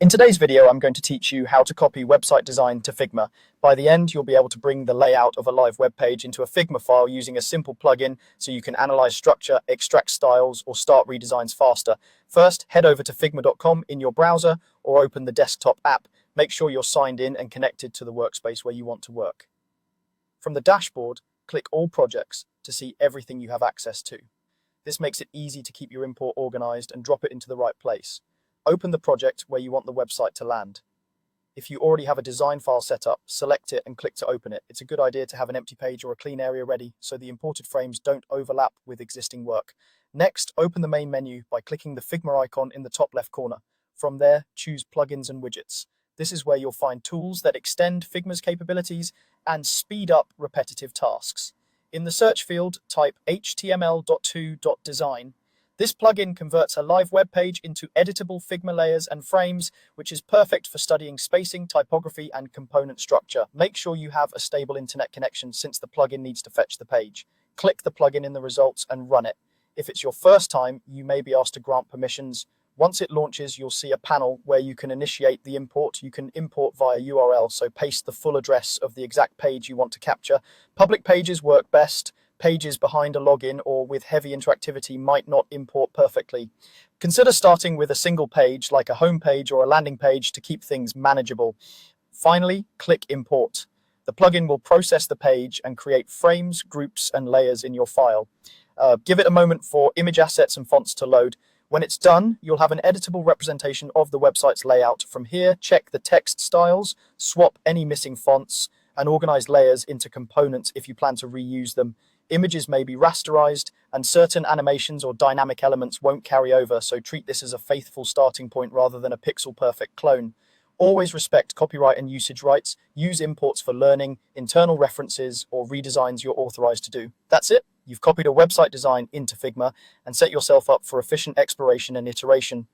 In today's video, I'm going to teach you how to copy website design to Figma. By the end, you'll be able to bring the layout of a live web page into a Figma file using a simple plugin so you can analyze structure, extract styles, or start redesigns faster. First, head over to figma.com in your browser or open the desktop app. Make sure you're signed in and connected to the workspace where you want to work. From the dashboard, click All Projects to see everything you have access to. This makes it easy to keep your import organized and drop it into the right place. Open the project where you want the website to land. If you already have a design file set up, select it and click to open it. It's a good idea to have an empty page or a clean area ready so the imported frames don't overlap with existing work. Next, open the main menu by clicking the Figma icon in the top left corner. From there, choose Plugins and Widgets. This is where you'll find tools that extend Figma's capabilities and speed up repetitive tasks. In the search field, type html.2.design. This plugin converts a live web page into editable Figma layers and frames, which is perfect for studying spacing, typography, and component structure. Make sure you have a stable internet connection since the plugin needs to fetch the page. Click the plugin in the results and run it. If it's your first time, you may be asked to grant permissions. Once it launches, you'll see a panel where you can initiate the import. You can import via URL, so paste the full address of the exact page you want to capture. Public pages work best. Pages behind a login or with heavy interactivity might not import perfectly. Consider starting with a single page like a home page or a landing page to keep things manageable. Finally, click Import. The plugin will process the page and create frames, groups, and layers in your file. Give it a moment for image assets and fonts to load. When it's done, you'll have an editable representation of the website's layout. From here, check the text styles, swap any missing fonts, and organize layers into components if you plan to reuse them. Images may be rasterized, and certain animations or dynamic elements won't carry over, so treat this as a faithful starting point rather than a pixel-perfect clone. Always respect copyright and usage rights. Use imports for learning, internal references, or redesigns you're authorized to do. That's it. You've copied a website design into Figma and set yourself up for efficient exploration and iteration.